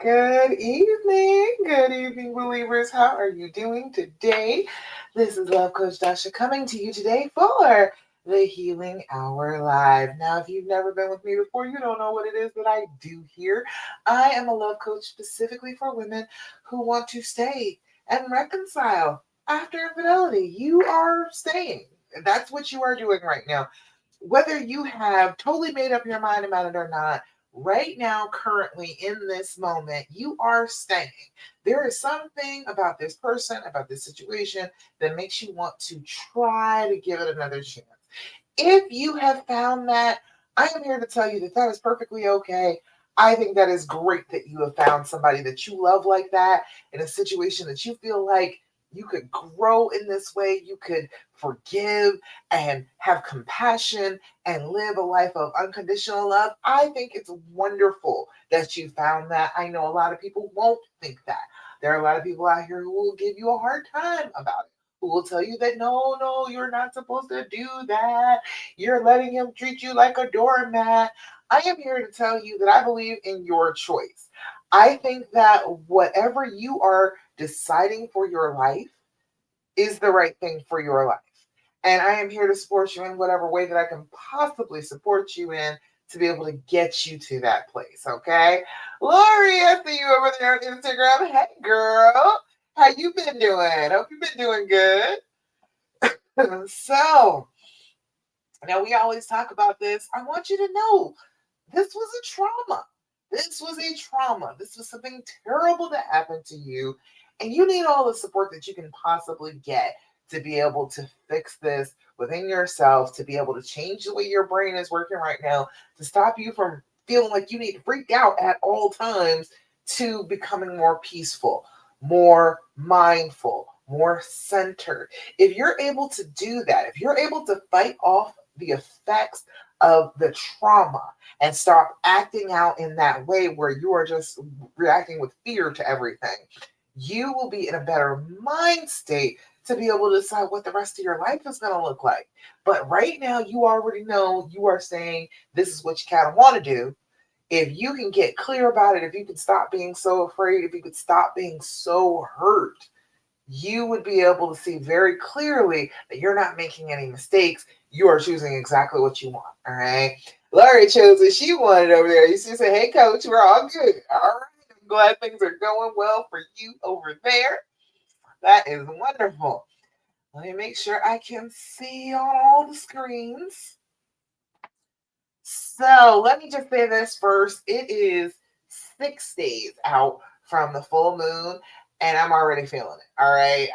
Good evening, believers. How are you doing today? This is Love Coach Dasha coming to you today for the Healing Hour Live. Now, if you've never been with me before, you don't know what it is that I do here. I am a love coach specifically for women who want to stay and reconcile after infidelity. You are staying. That's what you are doing right now. Whether you have totally made up your mind about it or not, right now, currently in this moment, you are staying. There is something about this person, about this situation that makes you want to try to give it another chance. If you have found that, I am here to tell you that that is perfectly okay. I think that is great that you have found somebody that you love like that in a situation that you feel like you could grow in this way, you could forgive and have compassion and live a life of unconditional love. I think it's wonderful that you found that. I know a lot of people won't think that. There are a lot of people out here who will give you a hard time about it, who will tell you that no, no, you're not supposed to do that. You're letting him treat you like a doormat. I am here to tell you that I believe in your choice. I think that whatever you are deciding for your life is the right thing for your life. And I am here to support you in whatever way that I can possibly support you in to be able to get you to that place. Okay. Lori, I see you over there on Instagram. Hey girl. How you been doing? Hope you've been doing good. So now we always talk about this. I want you to know this was a trauma. This was a trauma. This was something terrible that happened to you. And you need all the support that you can possibly get to be able to fix this within yourself, to be able to change the way your brain is working right now, to stop you from feeling like you need to freak out at all times, to becoming more peaceful, more mindful, more centered. If you're able to do that, if you're able to fight off the effects of the trauma and stop acting out in that way where you are just reacting with fear to everything, you will be in a better mind state to be able to decide what the rest of your life is going to look like. But right now, you already know you are saying this is what you kind of want to do. If you can get clear about it, if you can stop being so afraid, if you could stop being so hurt, you would be able to see very clearly that you're not making any mistakes. You are choosing exactly what you want. All right. Laurie chose what she wanted over there. You see, say, hey, coach, we're all good. All right. I'm glad things are going well for you over there. That is wonderful. Let me make sure I can see on all the screens. So let me just say this first. It is 6 days out from the full moon, and I'm already feeling it. All right.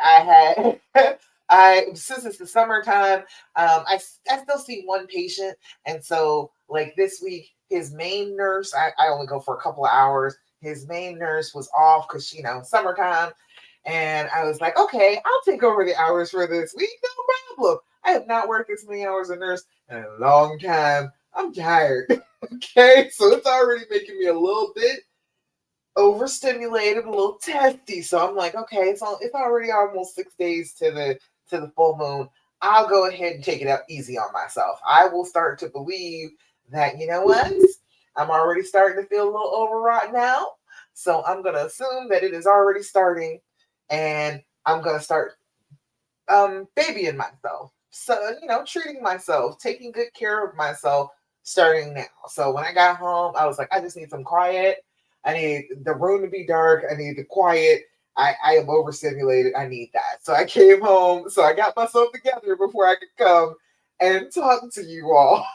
I since it's the summertime, I still see one patient. And so like this week, his main nurse, I only go for a couple of hours. His main nurse was off because, summertime. And I was like, okay, I'll take over the hours for this week. No problem. I have not worked this many hours as a nurse in a long time. I'm tired. Okay, so it's already making me a little bit overstimulated, a little testy. So I'm like, okay, it's already almost 6 days to the full moon. I'll go ahead and take it up easy on myself. I will start to believe that, you know what? I'm already starting to feel a little overwrought now. So I'm gonna assume that it is already starting, and I'm gonna start babying myself. So, treating myself, taking good care of myself starting now. So when I got home, I was like, I just need some quiet. I need the room to be dark. I need the quiet. I am overstimulated. I need that. So I came home. So I got myself together before I could come and talk to you all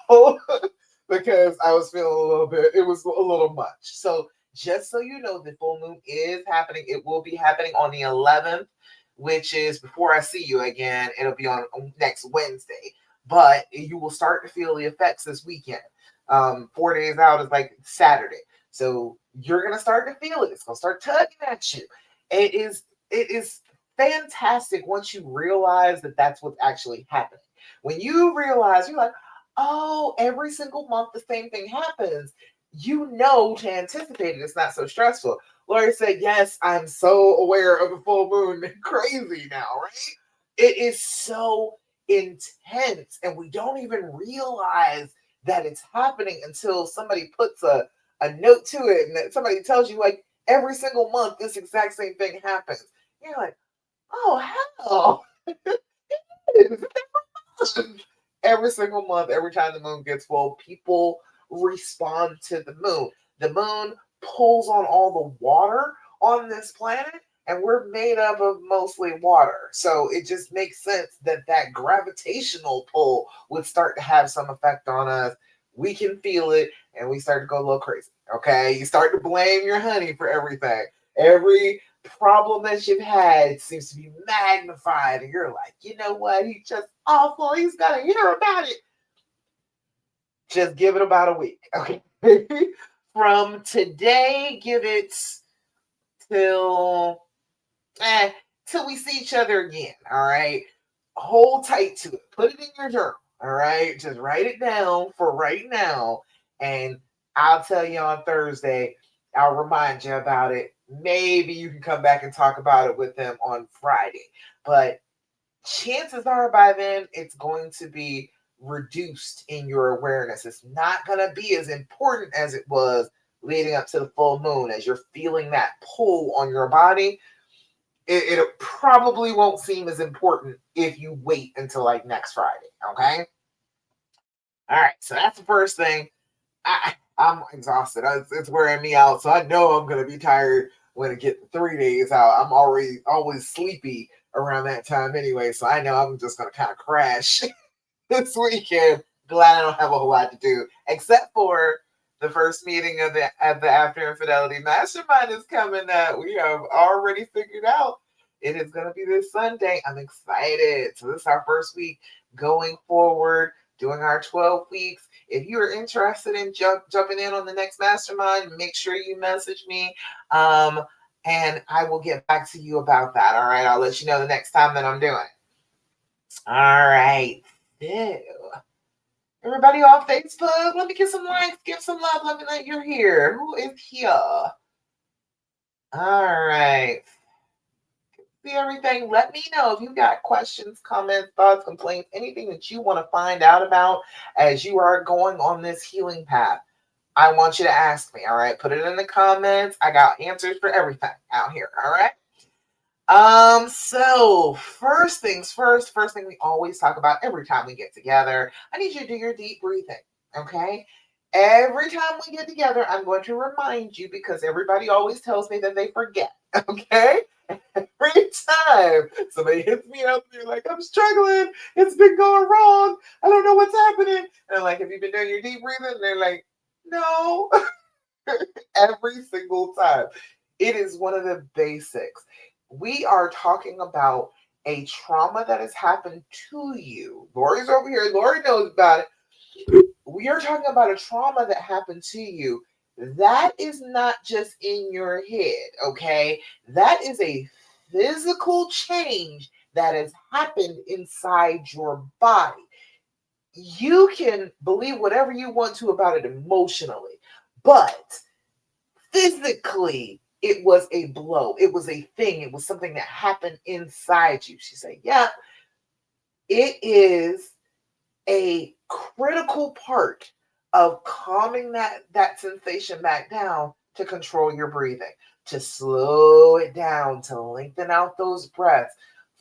because I was feeling a little bit, it was a little much. So just so you know, the full moon is happening. It will be happening on the 11th, which is before I see you again. It'll be on next Wednesday, but you will start to feel the effects this weekend. 4 days out is like Saturday, so you're gonna start to feel it. It's gonna start tugging at you. It is fantastic once you realize that that's what's actually happening. When you realize, you're like, oh, every single month the same thing happens. You know to anticipate it. It's not so stressful. Lori said, yes, I'm so aware of the full moon. Crazy now, right? It is so intense, and we don't even realize that it's happening until somebody puts a note to it, and that somebody tells you like every single month this exact same thing happens. You're like, oh hell. Every single month, every time the moon gets full, people respond to the moon. The moon pulls on all the water on this planet, and we're made up of mostly water. So it just makes sense that that gravitational pull would start to have some effect on us. We can feel it, and we start to go a little crazy. Okay, you start to blame your honey for everything. Every problem that you've had seems to be magnified, and you're like, you know what? He's just awful. He's gonna hear about it. Just give it about a week, okay? From today, give it till till we see each other again. All right. Hold tight to it. Put it in your journal. All right. Just write it down for right now. And I'll tell you on Thursday. I'll remind you about it. Maybe you can come back and talk about it with them on Friday. But chances are by then it's going to be reduced in your awareness. It's not going to be as important as it was leading up to the full moon. As you're feeling that pull on your body, it probably won't seem as important if you wait until like next Friday. Okay. All right. So that's the first thing. I'm exhausted. It's wearing me out. So I know I'm going to be tired when it gets 3 days out. I'm already always sleepy around that time anyway. So I know I'm just going to kind of crash this weekend. Glad I don't have a whole lot to do, except for the first meeting of the After Infidelity Mastermind is coming up. We have already figured out it is going to be this Sunday. I'm excited. So this is our first week going forward, doing our 12 weeks. If you are interested in jumping in on the next mastermind, make sure you message me. And I will get back to you about that. All right. I'll let you know the next time that I'm doing it. All right. Ew. Everybody off Facebook, let me get some likes, give some love, let me know you're here. Who is here? All right. See everything. Let me know if you got questions, comments, thoughts, complaints, anything that you want to find out about as you are going on this healing path. I want you to ask me. All right. Put it in the comments. I got answers for everything out here. All right. So first things first thing we always talk about every time we get together, I need you to do your deep breathing, okay? Every time we get together, I'm going to remind you because everybody always tells me that they forget, okay? Every time somebody hits me up, they're like, I'm struggling, it's been going wrong, I don't know what's happening. And I'm like, have you been doing your deep breathing? And they're like, no. Every single time. It is one of the basics. We are talking about a trauma that has happened to you. Lori's over here. Lori knows about it. We are talking about a trauma that happened to you. That is not just in your head, okay? That is a physical change that has happened inside your body. You can believe whatever you want to about it emotionally, but physically, it was a blow. It was a thing. It was something that happened inside you. She said, yeah, it is a critical part of calming that sensation back down to control your breathing, to slow it down, to lengthen out those breaths,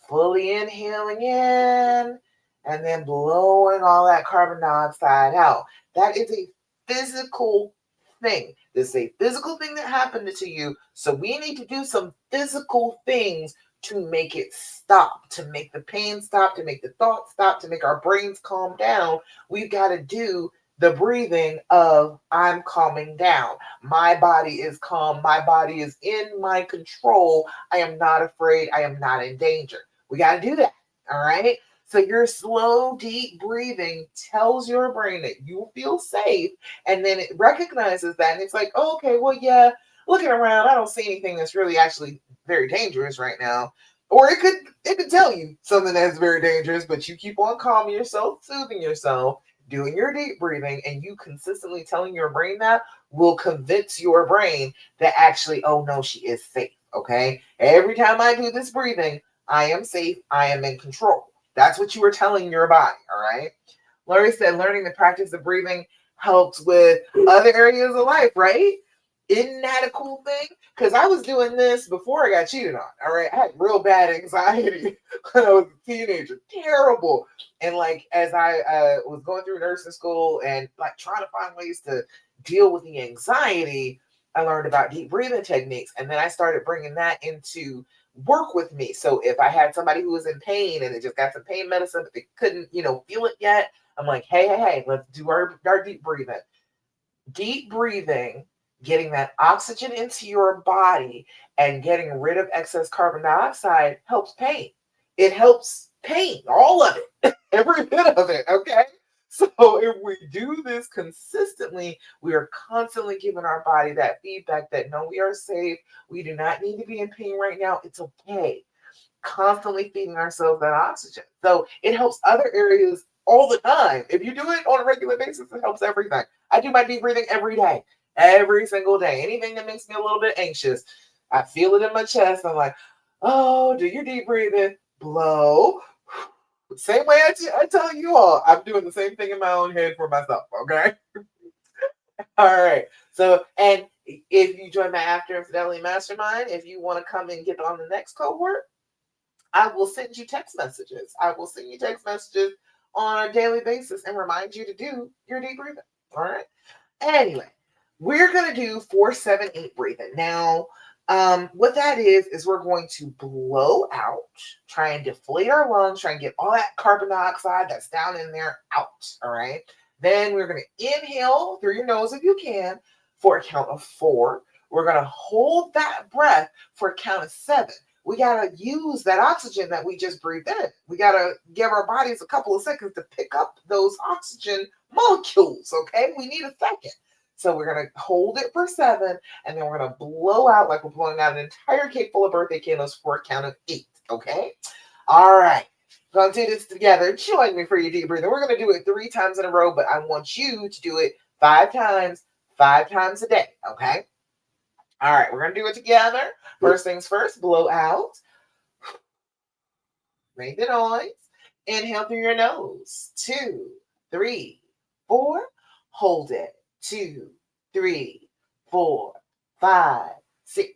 fully inhaling in and then blowing all that carbon dioxide out. That is a physical thing. This is a physical thing that happened to you. So we need to do some physical things to make it stop, to make the pain stop, to make the thoughts stop, to make our brains calm down. We've got to do the breathing of I'm calming down. My body is calm. My body is in my control. I am not afraid. I am not in danger. We got to do that. All right. So your slow, deep breathing tells your brain that you feel safe. And then it recognizes that. And it's like, oh, okay, well, yeah, looking around, I don't see anything that's really actually very dangerous right now. Or it could tell you something that's very dangerous, but you keep on calming yourself, soothing yourself, doing your deep breathing, and you consistently telling your brain that will convince your brain that actually, oh no, she is safe. Okay. Every time I do this breathing, I am safe. I am in control. That's what you were telling your body. All right. Lori said, learning the practice of breathing helps with other areas of life, right? Isn't that a cool thing? Because I was doing this before I got cheated on. All right. I had real bad anxiety when I was a teenager. Terrible. And like as I was going through nursing school and like trying to find ways to deal with the anxiety, I learned about deep breathing techniques. And then I started bringing that into work with me. So if I had somebody who was in pain and they just got some pain medicine, but they couldn't, feel it yet, I'm like, hey, let's do our deep breathing. Deep breathing, getting that oxygen into your body and getting rid of excess carbon dioxide helps pain. It helps pain, all of it, every bit of it, okay? So if we do this consistently, we are constantly giving our body that feedback that no, we are safe. We do not need to be in pain right now. It's okay. Constantly feeding ourselves that oxygen. So it helps other areas all the time. If you do it on a regular basis, it helps everything. I do my deep breathing every day, every single day. Anything that makes me a little bit anxious, I feel it in my chest. I'm like, oh, do your deep breathing, blow. Same way I tell you all, I'm doing the same thing in my own head for myself, okay? All right. So, and if you join my After Infidelity Mastermind, if you want to come and get on the next cohort, I will send you text messages. I will send you text messages on a daily basis and remind you to do your deep breathing. All right. Anyway, we're going to do 4-7-8 breathing. Now, what that is we're going to blow out, try and deflate our lungs, try and get all that carbon dioxide that's down in there out. All right. Then we're going to inhale through your nose if you can for a count of 4. We're going to hold that breath for a count of 7. We got to use that oxygen that we just breathed in. We got to give our bodies a couple of seconds to pick up those oxygen molecules, okay? We need a second. So we're going to hold it for 7, and then we're going to blow out like we're blowing out an entire cake full of birthday candles for a count of 8, okay? All right. We're going to do this together. Join me for your deep breathing. We're going to do it 3 times in a row, but I want you to do it 5 times a day, okay? All right, we're going to do it together. First things first, blow out. Make the noise. Inhale through your nose. 2, 3, 4. Hold it. 2, 3, 4, 5, 6,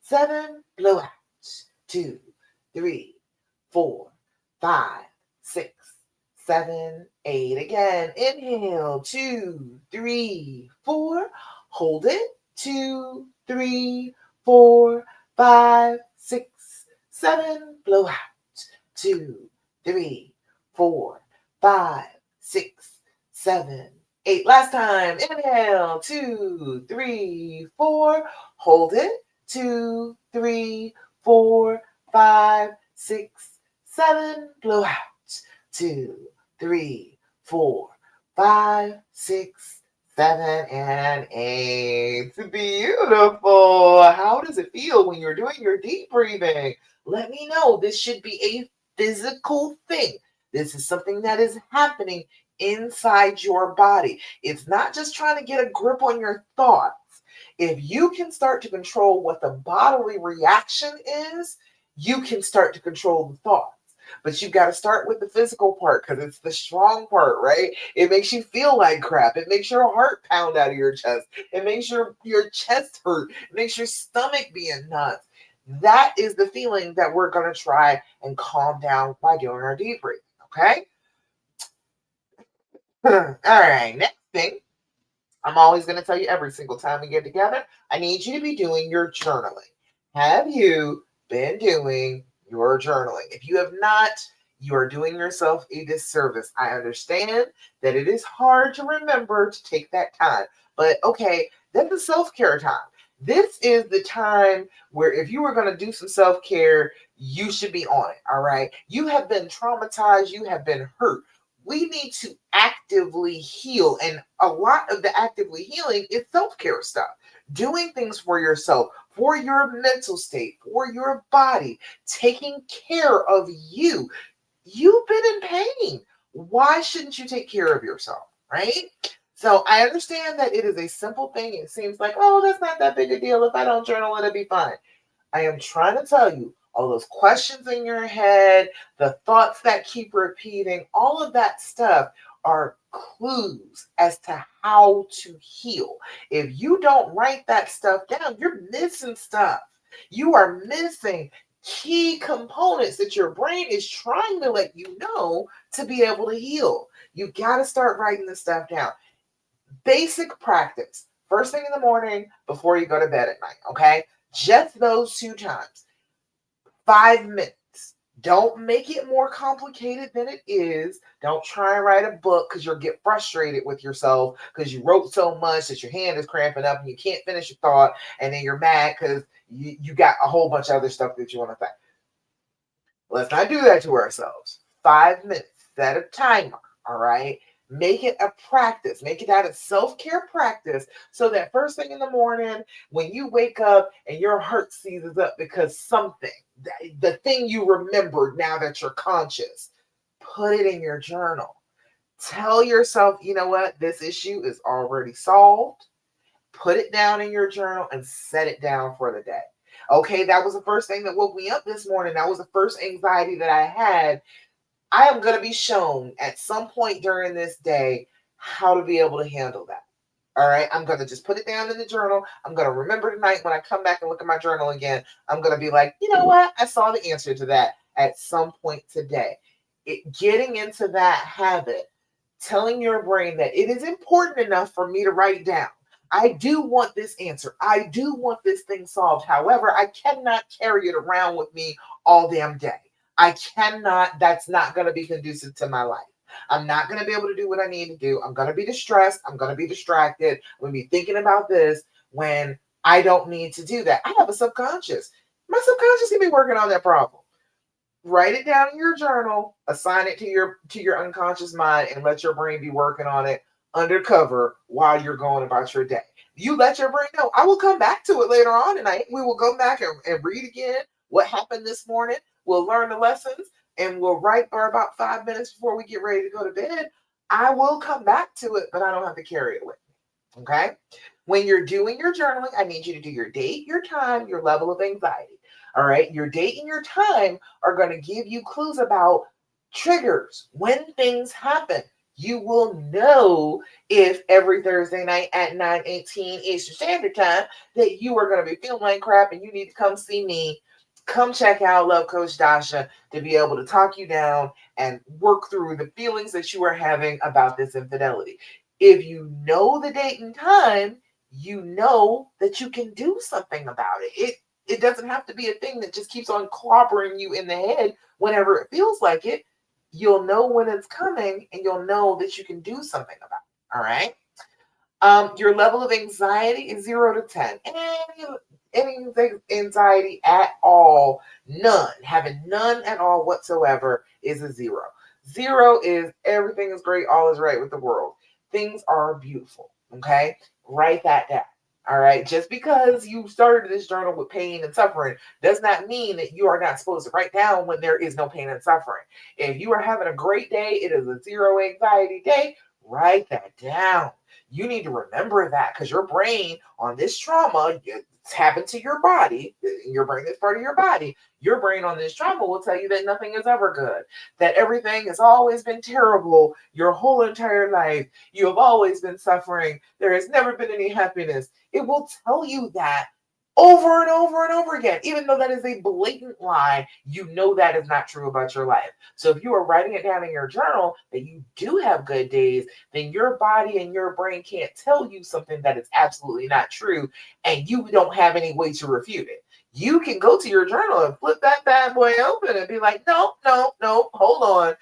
7. Blow out. 2, 3, 4, 5, 6, 7, 8. Again. Inhale. 2, 3, 4. Hold it. 2, 3, 4, 5, 6, 7. Blow out. 2, 3, 4, 5, 6, 7, 8. Last time. Inhale. 2, 3, 4. Hold it. 2, 3, 4, 5, 6, 7. Blow out. 2, 3, 4, 5, 6, 7, and 8. Beautiful. How does it feel when you're doing your deep breathing? Let me know. This should be a physical thing. This is something that is happening inside your body. It's not just trying to get a grip on your thoughts. If you can start to control what the bodily reaction is, you can start to control the thoughts. But you've got to start with the physical part because it's the strong part, right? It makes you feel like crap. It makes your heart pound out of your chest. It makes your chest hurt. It makes your stomach be in knots. That is the feeling that we're going to try and calm down by doing our deep breathing, okay? All right, next thing. I'm always going to tell you every single time we get together, I need you to be doing your journaling. Have you been doing your journaling? If you have not, you are doing yourself a disservice. I understand that it is hard to remember to take that time, but okay, that's a self-care time. This is the time where if you were going to do some self-care, you should be on it, all right? You have been traumatized. You have been hurt. We need to actively heal. And a lot of the actively healing is self-care stuff. Doing things for yourself, for your mental state, for your body, taking care of you. You've been in pain. Why shouldn't you take care of yourself, right? So I understand that it is a simple thing. It seems like, oh, that's not that big a deal. If I don't journal, it'll be fine. I am trying to tell you, all those questions in your head, the thoughts that keep repeating, all of that stuff are clues as to how to heal. If you don't write that stuff down, you're missing stuff. You are missing key components that your brain is trying to let you know to be able to heal. You got to start writing this stuff down. Basic practice. First thing in the morning before you go to bed at night, okay? Just those 2 times. 5 minutes. Don't make it more complicated than it is. Don't try and write a book because you'll get frustrated with yourself because you wrote so much that your hand is cramping up and you can't finish your thought, and then you're mad because you got a whole bunch of other stuff that you want to say. Let's not do that to ourselves. 5 minutes. Set a timer, all right? Make it a practice. Make it out of self-care practice so that first thing in the morning, when you wake up and your heart seizes up because something, the thing you remembered now that you're conscious, put it in your journal. Tell yourself, you know what? This issue is already solved. Put it down in your journal and set it down for the day. Okay, that was the first thing that woke me up this morning. That was the first anxiety that I had. I am going to be shown at some point during this day how to be able to handle that. All right. I'm going to just put it down in the journal. I'm going to remember tonight when I come back and look at my journal again. I'm going to be like, you know what? I saw the answer to that at some point today. Getting into that habit, telling your brain that it is important enough for me to write it down. I do want this answer. I do want this thing solved. However, I cannot carry it around with me all damn day. I cannot, that's not going to be conducive to my life. I'm not going to be able to do what I need to do. I'm going to be distressed. I'm going to be distracted. I'm going to be thinking about this when I don't need to do that. I have a subconscious. My subconscious can be working on that problem. Write it down in your journal, assign it to your unconscious mind, and let your brain be working on it undercover while you're going about your day. You let your brain know. I will come back to it later on tonight. We will go back and read again what happened this morning. We'll learn the lessons and we'll write for about 5 minutes before we get ready to go to bed. I will come back to it, but I don't have to carry it with me. Okay? When you're doing your journaling, I need you to do your date, your time, your level of anxiety. All right? Your date and your time are going to give you clues about triggers, when things happen. You will know if every Thursday night at 9:18 Eastern Standard Time that you are going to be feeling like crap and you need to come see me. Come check out Love Coach Dasha to be able to talk you down and work through the feelings that you are having about this infidelity. If you know the date and time, you know that you can do something about it. It doesn't have to be a thing that just keeps on clobbering you in the head whenever it feels like it. You'll know when it's coming and you'll know that you can do something about it. All right. Your level of anxiety is 0 to 10. Any anxiety at all, none, having none at all whatsoever is a 0. 0 is everything is great, all is right with the world. Things are beautiful. Okay. Write that down. All right. Just because you started this journal with pain and suffering does not mean that you are not supposed to write down when there is no pain and suffering. If you are having a great day, it is a 0 anxiety day, write that down. You need to remember that because your brain on this trauma, it's happened to your body. Your brain is part of your body. Your brain on this trauma will tell you that nothing is ever good, that everything has always been terrible your whole entire life. You have always been suffering. There has never been any happiness. It will tell you that over and over and over again, even though that is a blatant lie. You know that is not true about your life. So if you are writing it down in your journal that you do have good days, then your body and your brain can't tell you something that is absolutely not true, and you don't have any way to refute it. You can go to your journal and flip that bad boy open and be like, no, hold on.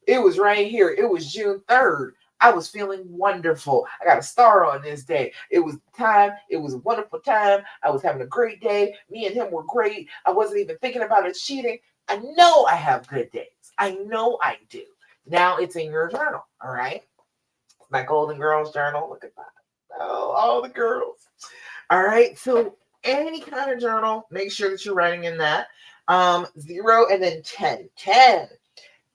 It was right here. It was June 3rd. I was feeling wonderful. I got a star on this day. It was time. It was a wonderful time. I was having a great day. Me and him were great. I wasn't even thinking about it cheating. I know I have good days. I know I do. Now it's in your journal. All right. My Golden Girls journal. Look at that. Oh, all the girls. All right. So any kind of journal, make sure that you're writing in that. 0 and then 10.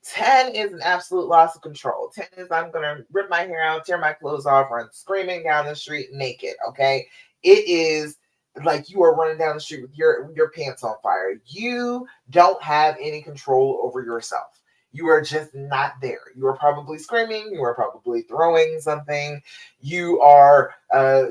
10 is an absolute loss of control. 10 is I'm going to rip my hair out, tear my clothes off, run screaming down the street naked, okay? It is like you are running down the street with your pants on fire. You don't have any control over yourself. You are just not there. You are probably screaming. You are probably throwing something. You are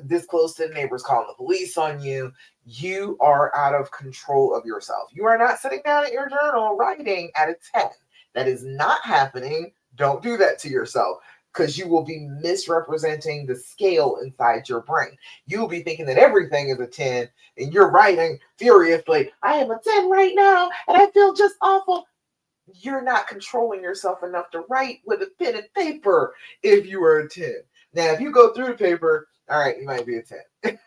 this close to the neighbors calling the police on you. You are out of control of yourself. You are not sitting down at your journal writing at a 10. That is not happening. Don't do that to yourself, because you will be misrepresenting the scale inside your brain. You will be thinking that everything is a 10 and you're writing furiously, I am a 10 right now and I feel just awful. You're not controlling yourself enough to write with a pen and paper if you are a 10. Now, if you go through the paper, all right, you might be a 10.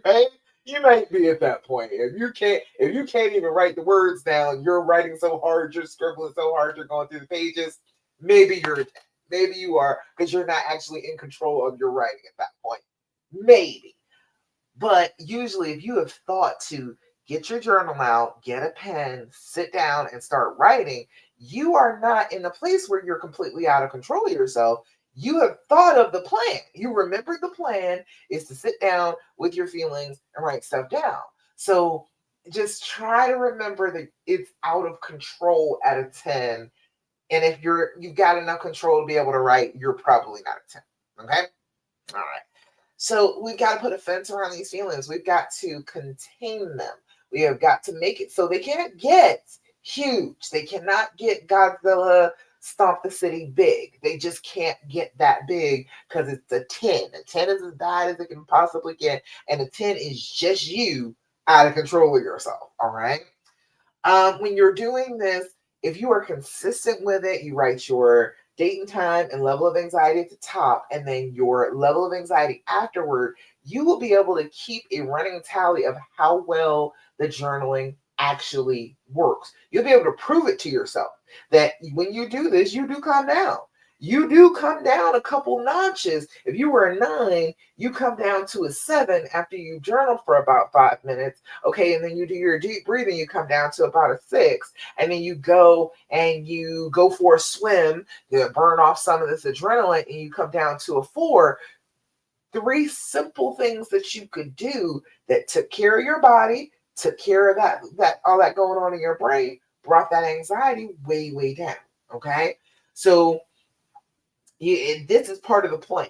Right? You might be at that point. If you can't even write the words down, you're writing so hard, you're scribbling so hard, you're going through the pages, maybe you're a 10. Maybe you are, because you're not actually in control of your writing at that point. Maybe. But usually, if you have thought to get your journal out, get a pen, sit down, and start writing, you are not in a place where you're completely out of control of yourself. You have thought of the plan. You remembered the plan is to sit down with your feelings and write stuff down. So just try to remember that it's out of control at a 10. And if you've got enough control to be able to write, you're probably not a 10. Okay? All right. So we've got to put a fence around these feelings. We've got to contain them. We have got to make it so they can't get huge. They cannot get Godzilla stomp the city big. They just can't get that big because it's a 10. A 10 is as bad as it can possibly get. And a 10 is just you out of control of yourself. All right. When you're doing this, if you are consistent with it, you write your date and time and level of anxiety at the top, and then your level of anxiety afterward, you will be able to keep a running tally of how well the journaling actually works. You'll be able to prove it to yourself that when you do this, you do calm down. You do come down a couple notches. If you were a 9, you come down to a 7 after you journal for about 5 minutes. Okay, and then you do your deep breathing, you come down to about a 6, and then you go for a swim, you burn off some of this adrenaline, and you come down to a 4. 3 simple things that you could do that took care of your body, took care of that all that going on in your brain, brought that anxiety way, way down. Okay, so this is part of the plan.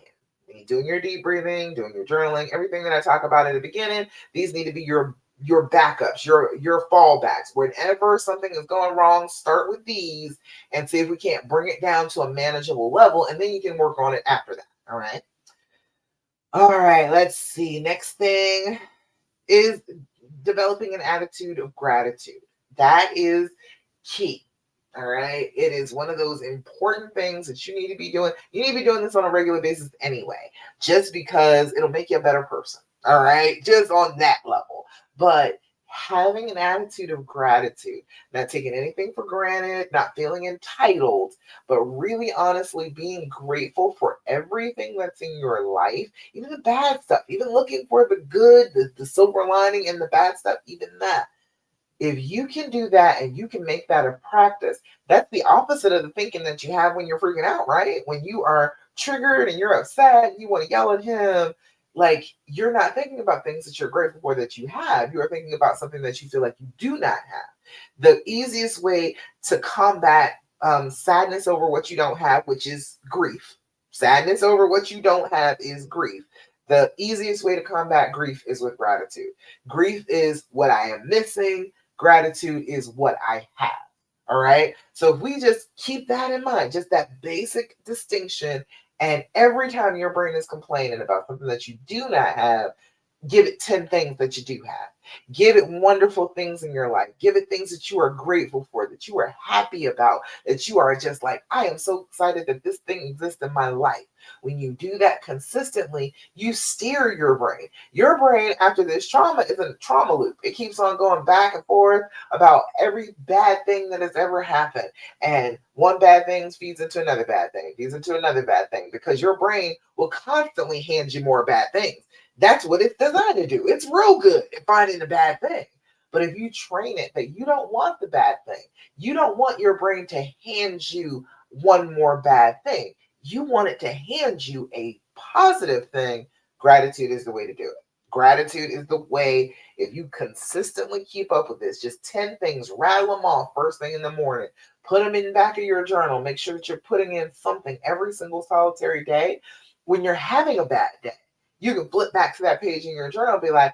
Doing your deep breathing, doing your journaling, everything that I talk about in the beginning, these need to be your backups, your fallbacks. Whenever something is going wrong, start with these and see if we can't bring it down to a manageable level, and then you can work on it after that. All right. All right, let's see. Next thing is developing an attitude of gratitude. That is key. All right. It is one of those important things that you need to be doing. You need to be doing this on a regular basis anyway, just because it'll make you a better person. All right. Just on that level. But having an attitude of gratitude, not taking anything for granted, not feeling entitled, but really honestly being grateful for everything that's in your life, even the bad stuff, even looking for the good, the silver lining in the bad stuff, even that. If you can do that and you can make that a practice, that's the opposite of the thinking that you have when you're freaking out, right? When you are triggered and you're upset, you want to yell at him. Like, you're not thinking about things that you're grateful for that you have. You are thinking about something that you feel like you do not have. The easiest way to combat sadness over what you don't have, which is grief. Sadness over what you don't have is grief. The easiest way to combat grief is with gratitude. Grief is what I am missing. Gratitude is what I have. All right. So if we just keep that in mind, just that basic distinction, and every time your brain is complaining about something that you do not have, give it 10 things that you do have. Give it wonderful things in your life. Give it things that you are grateful for, that you are happy about, that you are just like, I am so excited that this thing exists in my life. When you do that consistently, you steer your brain. Your brain, after this trauma, is in a trauma loop. It keeps on going back and forth about every bad thing that has ever happened. And one bad thing feeds into another bad thing, feeds into another bad thing, because your brain will constantly hand you more bad things. That's what it's designed to do. It's real good at finding the bad thing. But if you train it that you don't want the bad thing, you don't want your brain to hand you one more bad thing. You want it to hand you a positive thing. Gratitude is the way to do it. Gratitude is the way, if you consistently keep up with this, just 10 things, rattle them off first thing in the morning, put them in the back of your journal, make sure that you're putting in something every single solitary day. When you're having a bad day, you can flip back to that page in your journal and be like,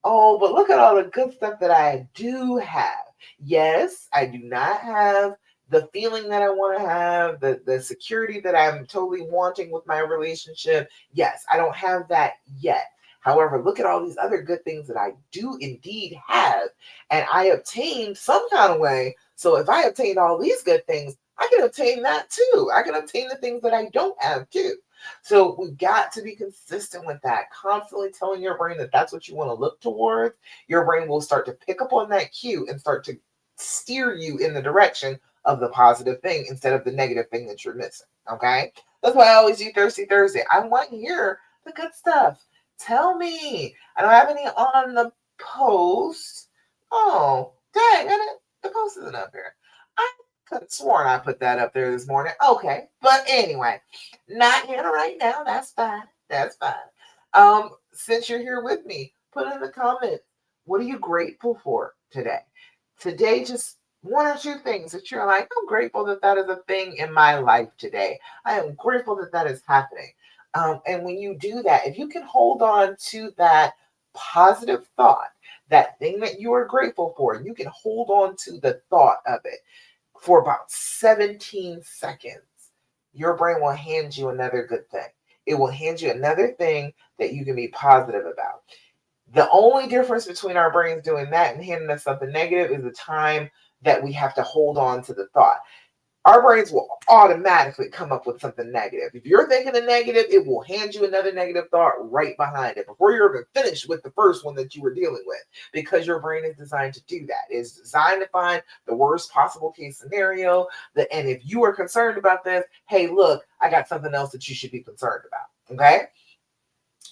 oh, but look at all the good stuff that I do have. Yes, I do not have the feeling that I want to have, the security that I'm totally wanting with my relationship. Yes, I don't have that yet. However, look at all these other good things that I do indeed have, and I obtained some kind of way. So if I obtained all these good things, I can obtain that too. I can obtain the things that I don't have too. So we've got to be consistent with that, constantly telling your brain that that's what you want to look towards. Your brain will start to pick up on that cue and start to steer you in the direction of the positive thing instead of the negative thing that you're missing. Okay. That's why I always do Thirsty Thursday. I want to hear the good stuff. Tell me. I don't have any on the post. Oh, dang. The post isn't up here. I could have sworn I put that up there this morning. Okay. But anyway, not here right now. That's fine. That's fine. Since you're here with me, put in the comments, what are you grateful for today? Today, just one or two things that you're like, I'm grateful that that is a thing in my life today. I am grateful that that is happening. And when you do that, if you can hold on to that positive thought, that thing that you are grateful for, you can hold on to the thought of it for about 17 seconds, your brain will hand you another good thing. It will hand you another thing that you can be positive about. The only difference between our brains doing that and handing us something negative is the time that we have to hold on to the thought. Our brains will automatically come up with something negative. If you're thinking a negative, it will hand you another negative thought right behind it before you're even finished with the first one that you were dealing with, because your brain is designed to do that. It's designed to find the worst possible case scenario. And if you are concerned about this, hey, look, I got something else that you should be concerned about. Okay?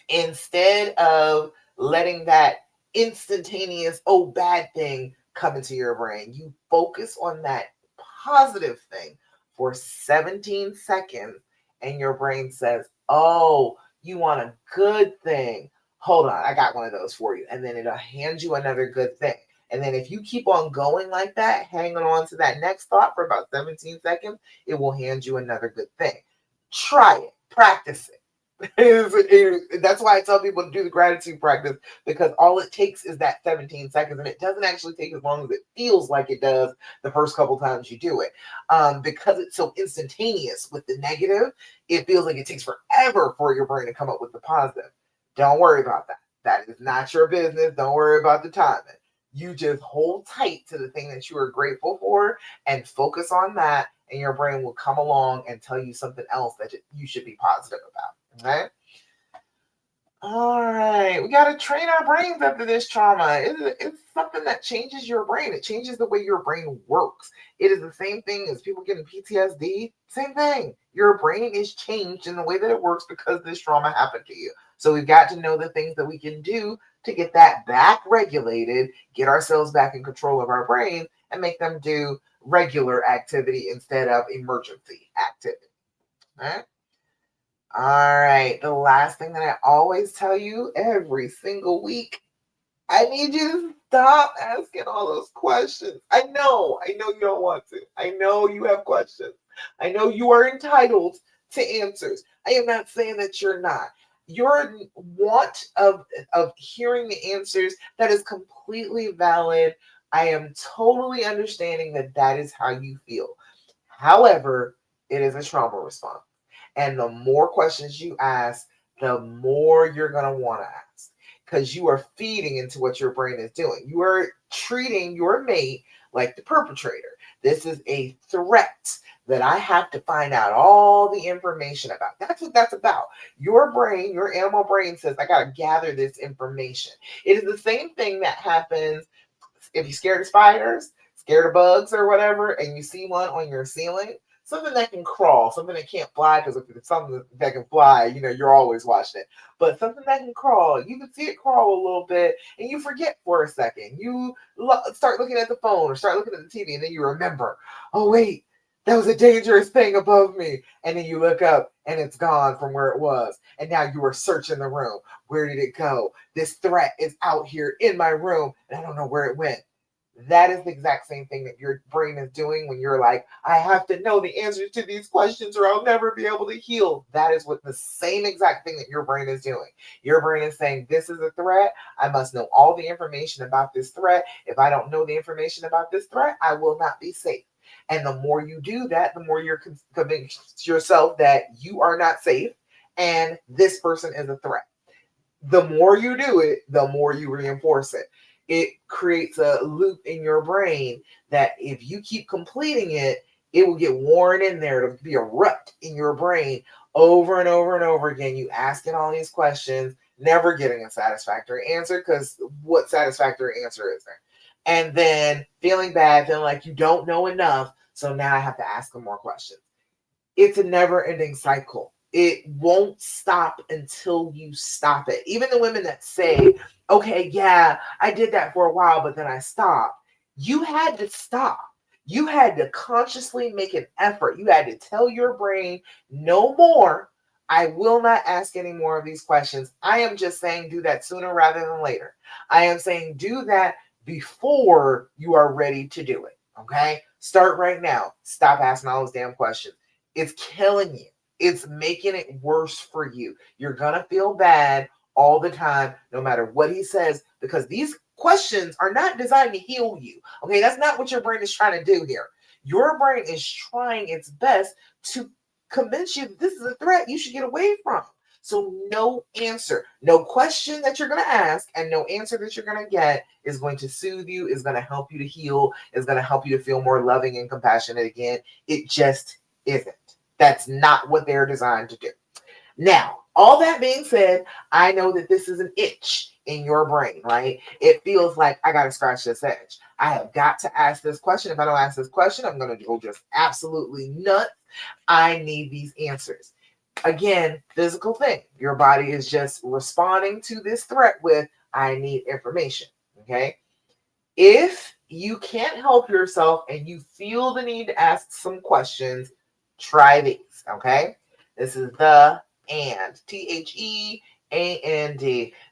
Instead of letting that instantaneous, oh, bad thing come into your brain, you focus on that positive thing for 17 seconds, and your brain says, oh, you want a good thing. Hold on, I got one of those for you. And then it'll hand you another good thing. And then if you keep on going like that, hanging on to that next thought for about 17 seconds, it will hand you another good thing. Try it, practice it. That's why I tell people to do the gratitude practice, because all it takes is that 17 seconds, and it doesn't actually take as long as it feels like it does the first couple times you do it. Because it's so instantaneous with the negative, it feels like it takes forever for your brain to come up with the positive. Don't worry about that. That is not your business. Don't worry about the timing. You just hold tight to the thing that you are grateful for and focus on that, and your brain will come along and tell you something else that you should be positive about. Okay. All right. We got to train our brains after this trauma. It's something that changes your brain. It changes the way your brain works. It is the same thing as people getting PTSD. Same thing. Your brain is changed in the way that it works because this trauma happened to you. So we've got to know the things that we can do to get that back regulated, get ourselves back in control of our brain, and make them do regular activity instead of emergency activity. All right. All right. The last thing that I always tell you every single week, I need you to stop asking all those questions. I know you don't want to. I know you have questions. I know you are entitled to answers. I am not saying that you're not. Your want of hearing the answers, that is completely valid. I am totally understanding that that is how you feel. However, it is a trauma response. And the more questions you ask, the more you're going to want to ask, because you are feeding into what your brain is doing. You are treating your mate like the perpetrator. This is a threat that I have to find out all the information about. That's what that's about. Your brain, your animal brain says, I got to gather this information. It is the same thing that happens if you're scared of spiders, scared of bugs or whatever, and you see one on your ceiling. Something that can crawl, something that can't fly, because if it's something that can fly, you're always watching it. But something that can crawl, you can see it crawl a little bit, and you forget for a second. You start looking at the phone or start looking at the TV, and then you remember, oh, wait, That was a dangerous thing above me. And then you look up and it's gone from where it was. And now you are searching the room. Where did it go? This threat is out here in my room and I don't know where it went. That is the exact same thing that your brain is doing when you're like, I have to know the answers to these questions or I'll never be able to heal. That is what the same exact thing that your brain is doing. Your brain is saying, this is a threat. I must know all the information about this threat. If I don't know the information about this threat, I will not be safe. And the more you do that, the more you're convincing yourself that you are not safe and this person is a threat. The more you do it, the more you reinforce it. It creates a loop in your brain that if you keep completing it, it will get worn in there. It'll be a rut in your brain over and over and over again. You asking all these questions, never getting a satisfactory answer because what satisfactory answer is there? And then feeling bad, feeling like you don't know enough. So now I have to ask them more questions. It's a never ending cycle. It won't stop until you stop it. Even the women that say, okay, yeah, I did that for a while, but then I stopped. You had to stop. You had to consciously make an effort. You had to tell your brain, no more. I will not ask any more of these questions. I am just saying do that sooner rather than later. I am saying do that before you are ready to do it. Okay? Start right now. Stop asking all those damn questions. It's killing you. It's making it worse for you. You're going to feel bad all the time, no matter what he says, because these questions are not designed to heal you. Okay, that's not what your brain is trying to do here. Your brain is trying its best to convince you that this is a threat you should get away from. So, no answer, no question that you're going to ask, and no answer that you're going to get is going to soothe you, is going to help you to heal, is going to help you to feel more loving and compassionate again. It just isn't. That's not what they're designed to do. Now, all that being said, I know that this is an itch in your brain, right? It feels like I got to scratch this itch. I have got to ask this question. If I don't ask this question, I'm going to go just absolutely nuts. I need these answers. Again, physical thing. Your body is just responding to this threat with, I need information. Okay. If you can't help yourself and you feel the need to ask some questions, try these. Okay. This is the and THEAND.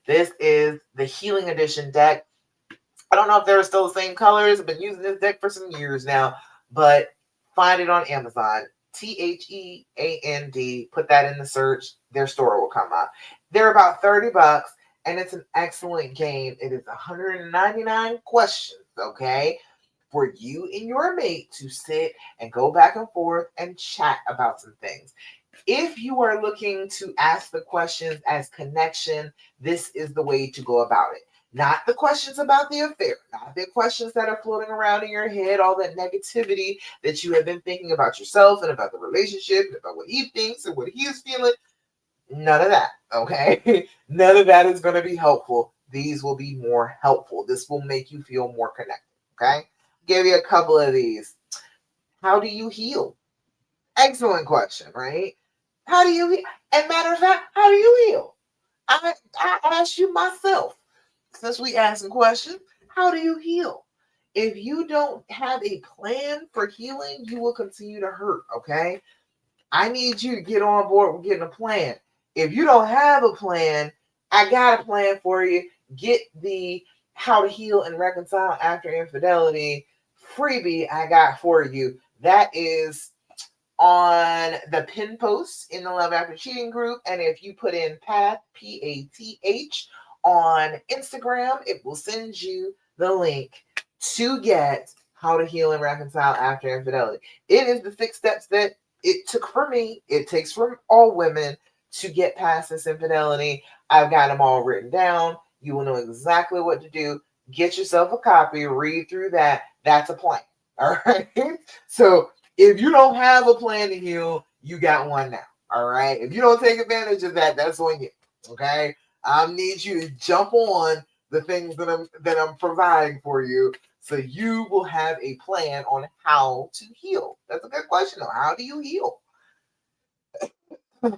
This is the Healing Edition deck. I don't know if they're still the same colors. I've been using this deck for some years now, but find it on Amazon. THEAND. Put that in the search. Their store will come up. They're about $30, and it's an excellent game. It is 199 questions, okay, for you and your mate to sit and go back and forth and chat about some things. If you are looking to ask the questions as connection, this is the way to go about it. Not the questions about the affair, not the questions that are floating around in your head, all that negativity that you have been thinking about yourself and about the relationship, and about what he thinks and what he is feeling. None of that, okay? None of that is going to be helpful. These will be more helpful. This will make you feel more connected, okay? Give you a couple of these. How do you heal? Excellent question, right? How do you heal? And matter of fact, how do you heal? I ask you myself, since we asking questions, how do you heal? If you don't have a plan for healing, you will continue to hurt, okay? I need you to get on board with getting a plan. If you don't have a plan, I got a plan for you. Get the How to Heal and Reconcile After Infidelity freebie I got for you. That is on the pin post in the Love After Cheating group. And if you put in PATH, PATH, on Instagram, it will send you the link to get How to Heal and Reconcile After Infidelity. It is the 6 steps that it took for me. It takes from all women to get past this infidelity. I've got them all written down. You will know exactly what to do. Get yourself a copy, read through that. That's a plan. All right. So if you don't have a plan to heal, you got one now. All right. If you don't take advantage of that, that's on you. Okay. I need you to jump on the things that I'm providing for you, so you will have a plan on how to heal. That's a good question, though. How do you heal? I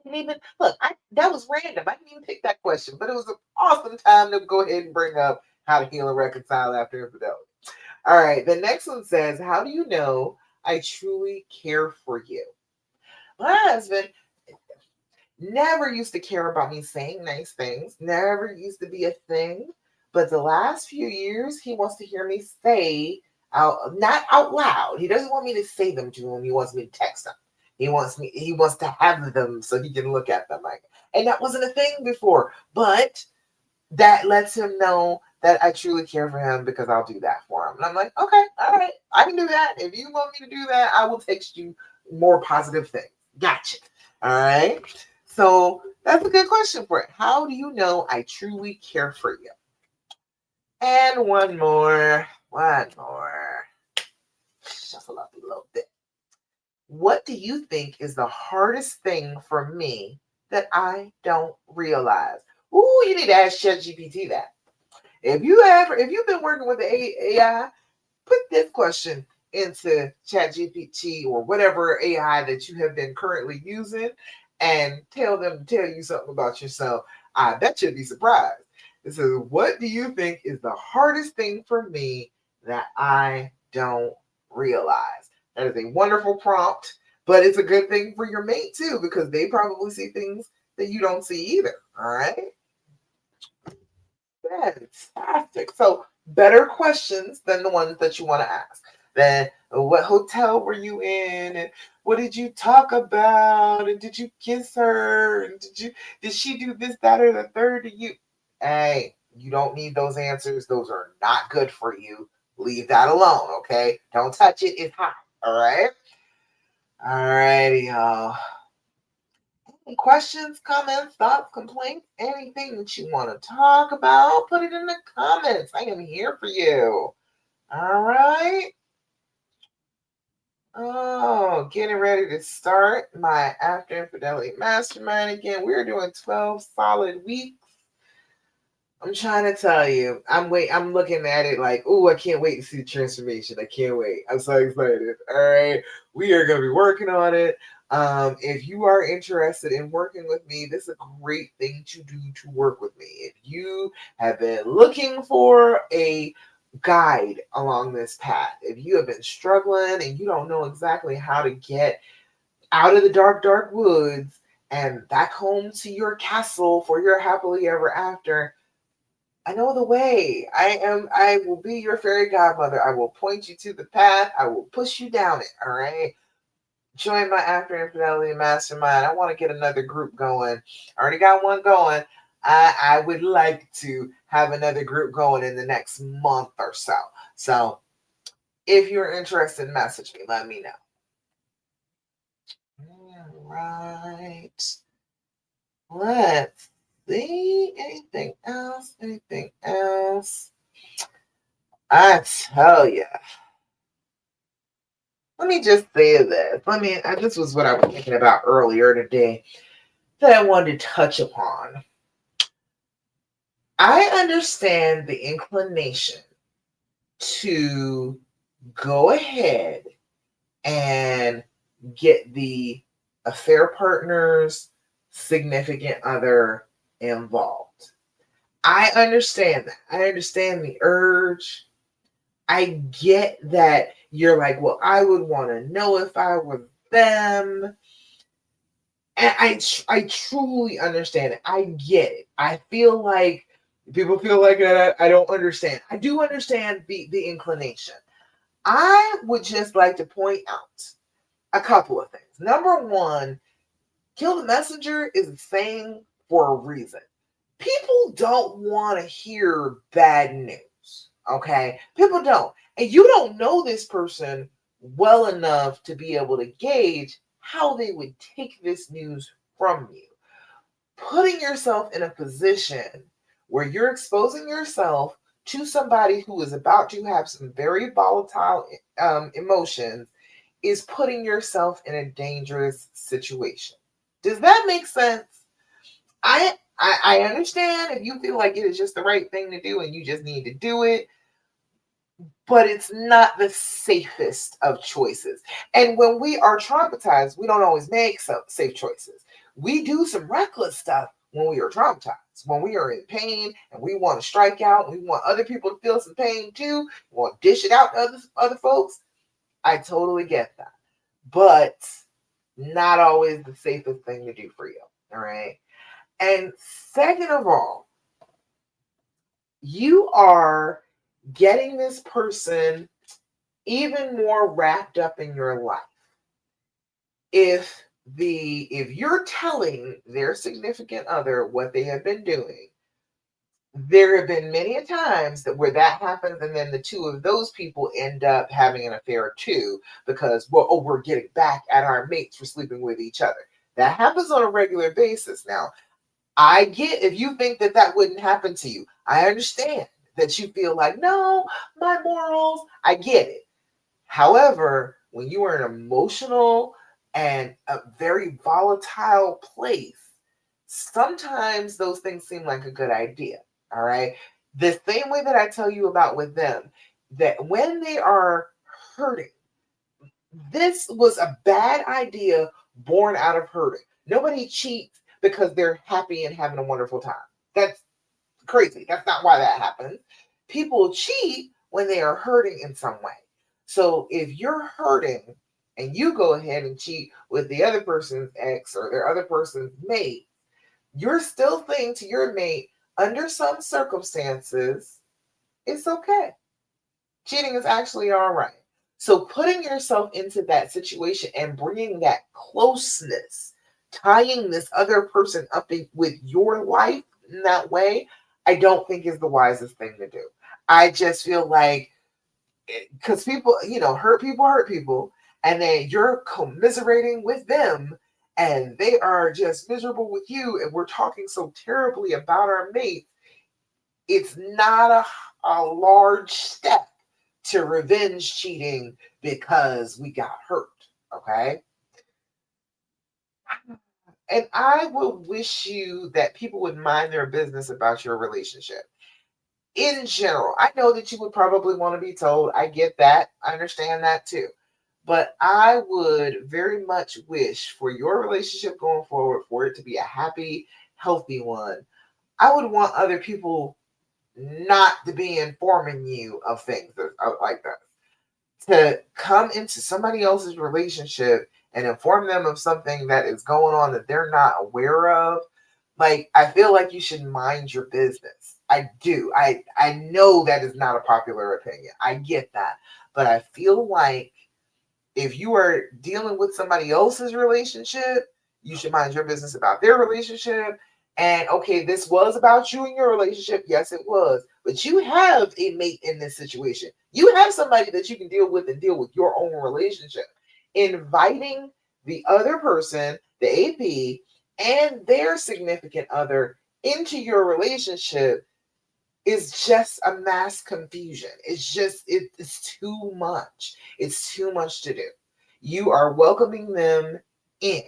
didn't even look. That was random. I didn't even pick that question, but it was an awesome time to go ahead and bring up how to heal and reconcile after infidelity. All right. The next one says, how do you know I truly care for you? My husband never used to care about me saying nice things, never used to be a thing. But the last few years, he wants to hear me say not out loud. He doesn't want me to say them to him. He wants me to text them. He wants to have them so he can look at them like, and that wasn't a thing before. But that lets him know that I truly care for him because I'll do that for him. And I'm like, okay, all right, I can do that. If you want me to do that, I will text you more positive things. Gotcha. All right. So that's a good question for it. How do you know I truly care for you? And one more. One more. Shuffle up a little bit. What do you think is the hardest thing for me that I don't realize? Ooh, you need to ask ChatGPT that. If you've been working with the AI, put this question into ChatGPT or whatever AI that you have been currently using and tell them to tell you something about yourself. I bet you'd be surprised. It says, what do you think is the hardest thing for me that I don't realize? That is a wonderful prompt, but it's a good thing for your mate too, because they probably see things that you don't see either. All right. Fantastic. So better questions than the ones that you want to ask. Then what hotel were you in? And what did you talk about? And did you kiss her? And did she do this, that, or the third to you? Hey, you don't need those answers. Those are not good for you. Leave that alone, okay? Don't touch it. It's hot. All right. All righty, y'all. Questions, comments, thoughts, complaints, anything that you want to talk about, put it in the comments. I am here for you. All right. Oh, getting ready to start my After Infidelity Mastermind again. We're doing 12 solid weeks. I'm trying to tell you, I'm looking at it like, oh, I can't wait to see the transformation. I can't wait. I'm so excited. All right. We are going to be working on it. If you are interested in working with me, this is a great thing to do to work with me. If you have been looking for a guide along this path, if you have been struggling and you don't know exactly how to get out of the dark, dark woods and back home to your castle for your happily ever after, I know the way. I will be your fairy godmother. I will point you to the path. I will push you down it. All right. Join my After Infidelity Mastermind. I want to get another group going. I already got one going. I would like to have another group going in the next month or so. So if you're interested, message me. Let me know. All right. Let's see. Anything else? Anything else? I tell you. Let me just say this. This was what I was thinking about earlier today that I wanted to touch upon. I understand the inclination to go ahead and get the affair partner's significant other involved. I understand that. I understand the urge. I get that you're like, well, I would want to know if I were them. And I truly understand it. I get it. I feel like people feel like I don't understand. I do understand the inclination. I would just like to point out a couple of things. Number one, kill the messenger is a saying for a reason. People don't want to hear bad news. Okay? People don't. And you don't know this person well enough to be able to gauge how they would take this news from you. Putting yourself in a position where you're exposing yourself to somebody who is about to have some very volatile emotions is putting yourself in a dangerous situation. Does that make sense? I understand if you feel like it is just the right thing to do and you just need to do it, but it's not the safest of choices. And when we are traumatized, we don't always make safe choices. We do some reckless stuff when we are traumatized. when we are in pain and we want to strike out, we want other people to feel some pain too, we want to dish it out to other folks. I totally get that. But not always the safest thing to do for you. All right. And second of all, you are getting this person even more wrapped up in your life. If you're telling their significant other what they have been doing, there have been many a times that where that happens, and then the two of those people end up having an affair too, because we're getting back at our mates for sleeping with each other. That happens on a regular basis. Now, I get if you think that that wouldn't happen to you. I understand that you feel like, no, my morals. I get it. However, when you are in an emotional and a very volatile place, sometimes those things seem like a good idea. All right. The same way that I tell you about with them, that when they are hurting, this was a bad idea born out of hurting. Nobody cheats because they're happy and having a wonderful time. That's crazy. That's not why that happens. People cheat when they are hurting in some way. So if you're hurting and you go ahead and cheat with the other person's ex or their other person's mate, you're still saying to your mate, under some circumstances, it's okay. Cheating is actually all right. So putting yourself into that situation and bringing that closeness, tying this other person up with your life in that way, I don't think is the wisest thing to do. I just feel like, because people, hurt people, and then you're commiserating with them, and they are just miserable with you, and we're talking so terribly about our mate. It's not a large step to revenge cheating because we got hurt. Okay. And I would wish you that people would mind their business about your relationship. In general, I know that you would probably want to be told. I get that. I understand that too. But I would very much wish for your relationship going forward for it to be a happy, healthy one. I would want other people not to be informing you of things like that. To come into somebody else's relationship and inform them of something that is going on that they're not aware of, like, I feel like you should mind your business. I do. I know that is not a popular opinion. I get that. But I feel like if you are dealing with somebody else's relationship, you should mind your business about their relationship. And okay, this was about you and your relationship. Yes, it was. But you have a mate in this situation. You have somebody that you can deal with and deal with your own relationship. Inviting the other person, the AP, and their significant other into your relationship is just a mass confusion. It's too much. It's too much to do. You are welcoming them in.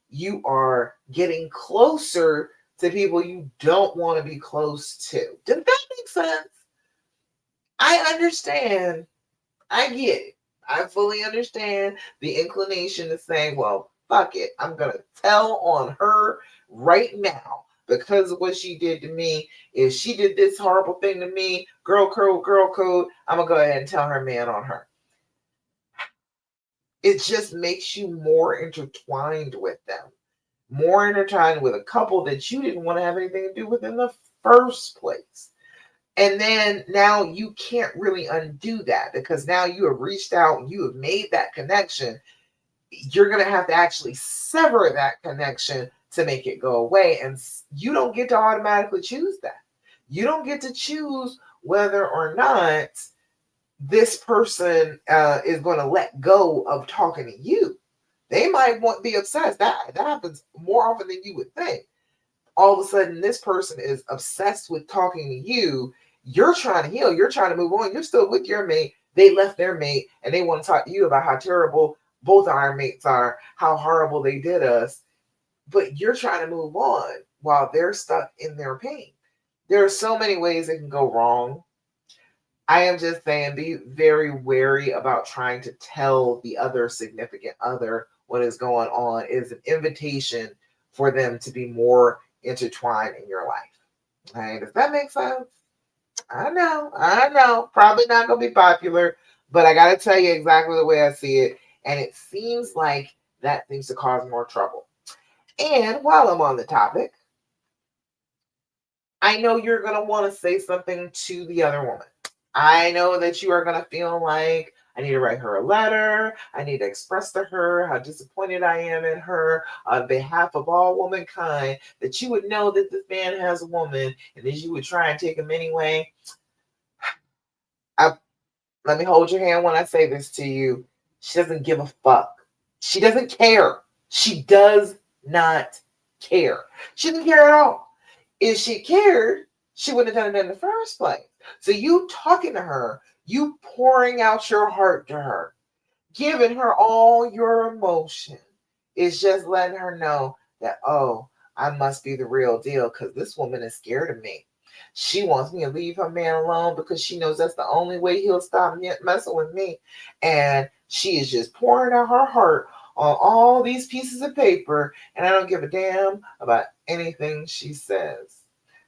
You are getting closer to people you don't want to be close to. Does that make sense? I understand. I get it. I fully understand the inclination to saying, well, fuck it. I'm going to tell on her right now because of what she did to me. If she did this horrible thing to me, girl code, I'm going to go ahead and tell her man on her. It just makes you more intertwined with them, more intertwined with a couple that you didn't want to have anything to do with in the first place. And then now you can't really undo that because now you have reached out and you have made that connection. You're going to have to actually sever that connection to make it go away. And you don't get to automatically choose that. You don't get to choose whether or not this person is going to let go of talking to you. They might be obsessed. That happens more often than you would think. All of a sudden, this person is obsessed with talking to you. You're trying to heal. You're trying to move on. You're still with your mate. They left their mate and they want to talk to you about how terrible both our mates are, how horrible they did us. But you're trying to move on while they're stuck in their pain. There are so many ways it can go wrong. I am just saying, be very wary about trying to tell the other significant other what is going on. It is an invitation for them to be more intertwined in your life. Hey, does that make sense? I know. Probably not going to be popular, but I got to tell you exactly the way I see it. And it seems like that seems to cause more trouble. And while I'm on the topic, I know you're going to want to say something to the other woman. I know that you are going to feel like I need to write her a letter. I need to express to her how disappointed I am in her on behalf of all womankind, that you would know that this man has a woman and that you would try and take him anyway. I, let me hold your hand when I say this to you. She doesn't give a fuck. She doesn't care. She does not care. She doesn't care at all. If she cared, she wouldn't have done it in the first place. So you talking to her, you pouring out your heart to her, giving her all your emotion, is just letting her know that, oh, I must be the real deal because this woman is scared of me. She wants me to leave her man alone because she knows that's the only way he'll stop messing with me. And she is just pouring out her heart on all these pieces of paper, and I don't give a damn about anything she says.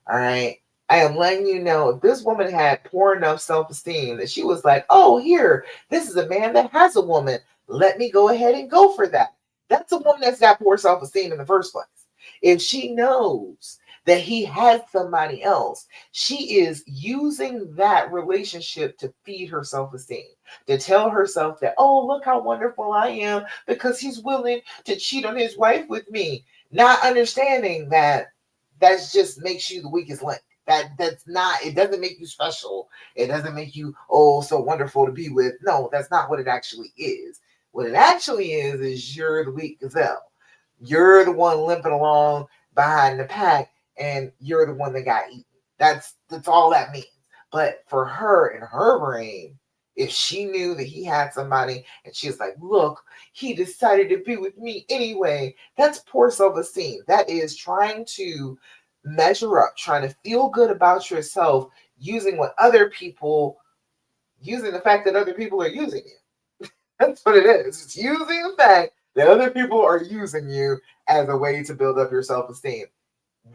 All right. I am letting you know if this woman had poor enough self esteem that she was like, oh, here, this is a man that has a woman. Let me go ahead and go for that. That's a woman that's got poor self esteem in the first place. If she knows that he has somebody else, she is using that relationship to feed her self esteem, to tell herself that, oh, look how wonderful I am because he's willing to cheat on his wife with me, not understanding that that just makes you the weakest link. That's not, it doesn't make you special. It doesn't make you, oh, so wonderful to be with. No, that's not what it actually is. What it actually is you're the weak gazelle. You're the one limping along behind the pack, and you're the one that got eaten. That's all that means. But for her, in her brain, if she knew that he had somebody and she's like, look, he decided to be with me anyway, that's poor self-esteem. That is trying to measure up, trying to feel good about yourself, using what other people, using the fact that other people are using you. That's what it is. It's using the fact that other people are using you as a way to build up your self-esteem.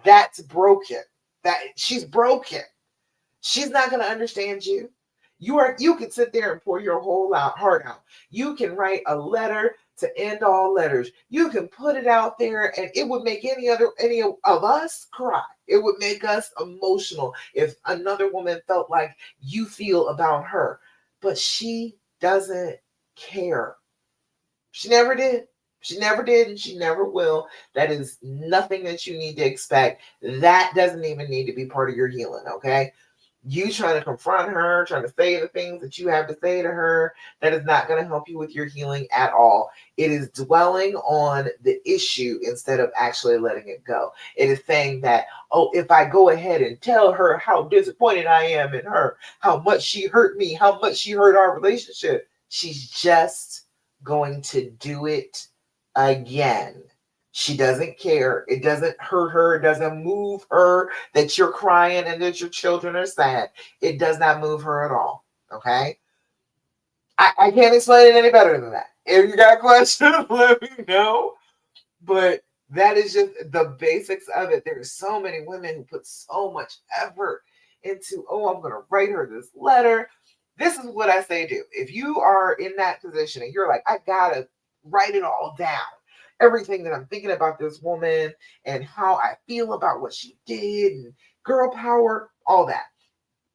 That's broken. That she's broken. She's not going to understand you. You can sit there and pour your whole heart out. You can write a letter to end all letters. You can put it out there and it would make any of us cry. It would make us emotional if another woman felt like you feel about her. But she doesn't care. She never did. She never did, and she never will. That is nothing that you need to expect. That doesn't even need to be part of your healing, okay? You trying to confront her, trying to say the things that you have to say to her, that is not going to help you with your healing at all. It is dwelling on the issue instead of actually letting it go. It is saying that, oh, if I go ahead and tell her how disappointed I am in her, how much she hurt me, how much she hurt our relationship, she's just going to do it again. She doesn't care. It doesn't hurt her. It doesn't move her that you're crying and that your children are sad. It does not move her at all. Okay? I can't explain it any better than that. If you got questions, let me know. But that is just the basics of it. There's so many women who put so much effort into, oh, I'm going to write her this letter. This is what I say do. If you are in that position and you're like, I got to write it all down, everything that I'm thinking about this woman and how I feel about what she did and girl power, all that,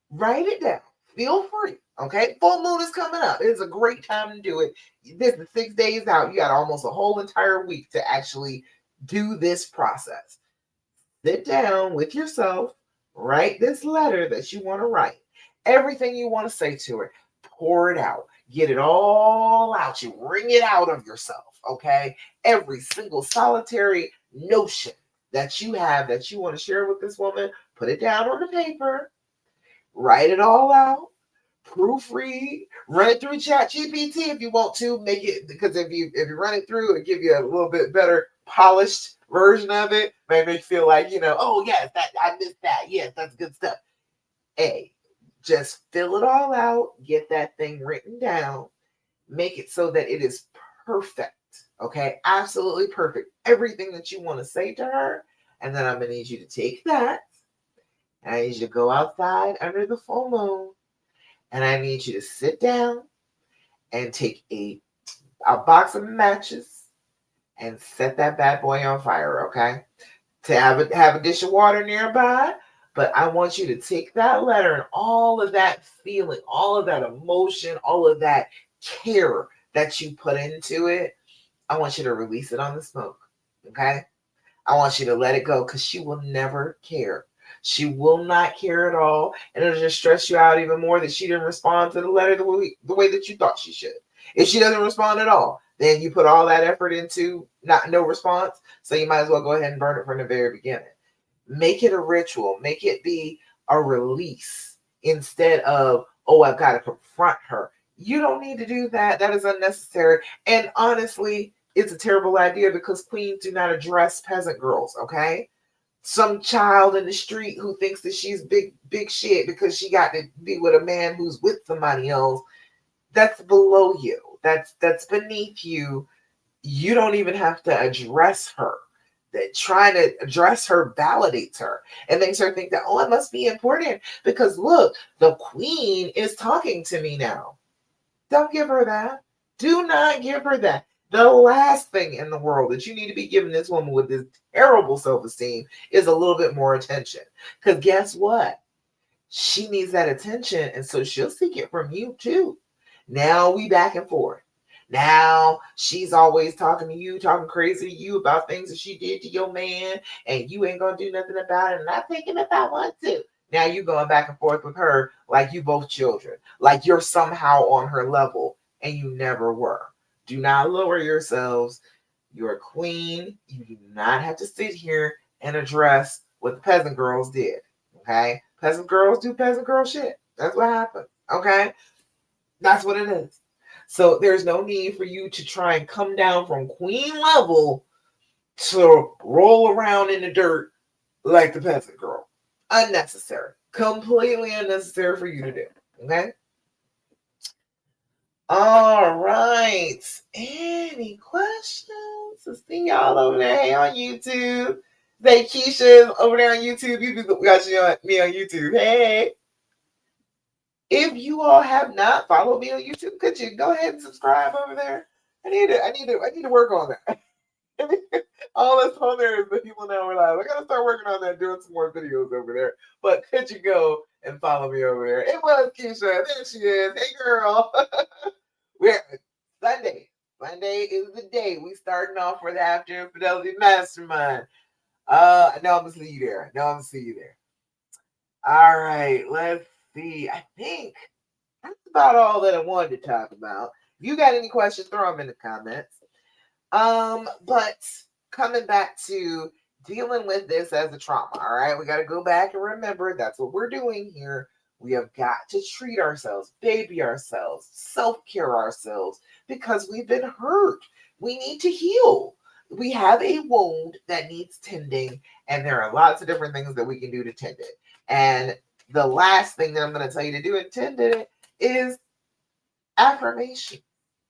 write it down. Feel free. Okay. Full moon is coming up. It's a great time to do it. This is 6 days out. You got almost a whole entire week to actually do this process. Sit down with yourself, write this letter that you want to write. Everything you want to say to her, pour it out. Get it all out. You wring it out of yourself. Okay. Every single solitary notion that you have that you want to share with this woman, put it down on the paper. Write it all out, proofread, run it through Chat GPT if you want to. Make it, because if you run it through, it'll give you a little bit better polished version of it. May make you feel like, oh yes, that I missed that. Yes, that's good stuff. A, just fill it all out, get that thing written down, make it so that it is perfect. Okay, absolutely perfect. Everything that you want to say to her, and then I'm gonna need you to take that And I need you to go outside under the full moon. And I need you to sit down and take a box of matches and set that bad boy on fire, okay? To have a dish of water nearby, but I want you to take that letter and all of that feeling, all of that emotion, all of that care that you put into it. I want you to release it on the smoke, okay? I want you to let it go because she will never care. She will not care at all, and it'll just stress you out even more that she didn't respond to the letter the way that you thought she should. If she doesn't respond at all, then you put all that effort into no response, so you might as well go ahead and burn it from the very beginning. Make it a ritual. Make it be a release instead of, oh, I've got to confront her. You don't need to do that. That is unnecessary. And honestly, it's a terrible idea because queens do not address peasant girls, okay? Some child in the street who thinks that she's big shit because she got to be with a man who's with somebody else, that's below you. That's beneath you. You don't even have to address her. That trying to address her validates her and makes her think that, oh, it must be important because look, the queen is talking to me now. Don't give her that. Do not give her that. The last thing in the world that you need to be giving this woman with this terrible self-esteem is a little bit more attention. Because guess what? She needs that attention, and so she'll seek it from you too. Now we back and forth. Now she's always talking to you, talking crazy to you about things that she did to your man, and you ain't gonna do nothing about it. And I'm thinking if I want to. Now you going back and forth with her like you both children, like you're somehow on her level, and you never were. Do not lower yourselves. You're a queen. You do not have to sit here and address what the peasant girls did. Okay? Peasant girls do peasant girl shit. That's what happened. Okay? That's what it is. So there's no need for you to try and come down from queen level to roll around in the dirt like the peasant girl. Unnecessary. Completely unnecessary for you to do. Okay? All right. Any questions? I see y'all over there. Hey, on YouTube. Say Keisha over there on YouTube. You got me on YouTube. Hey. If you all have not followed me on YouTube, could you go ahead and subscribe over there? I need to work on that. All that's on there is the Healing Hour Live. I gotta start working on that, doing some more videos over there. But could you go and follow me over there? It was Keisha. There she is. Hey girl. We're Sunday. Sunday is the day we starting off for the After Infidelity Mastermind. I know I'm gonna see you there. All right, let's see. I think that's about all that I wanted to talk about. If you got any questions, throw them in the comments. But coming back to dealing with this as a trauma, all right, we got to go back and remember that's what we're doing here. We have got to treat ourselves, baby ourselves, self-care ourselves because we've been hurt. We need to heal. We have a wound that needs tending, and there are lots of different things that we can do to tend it. And the last thing that I'm going to tell you to do in tending it is affirmation.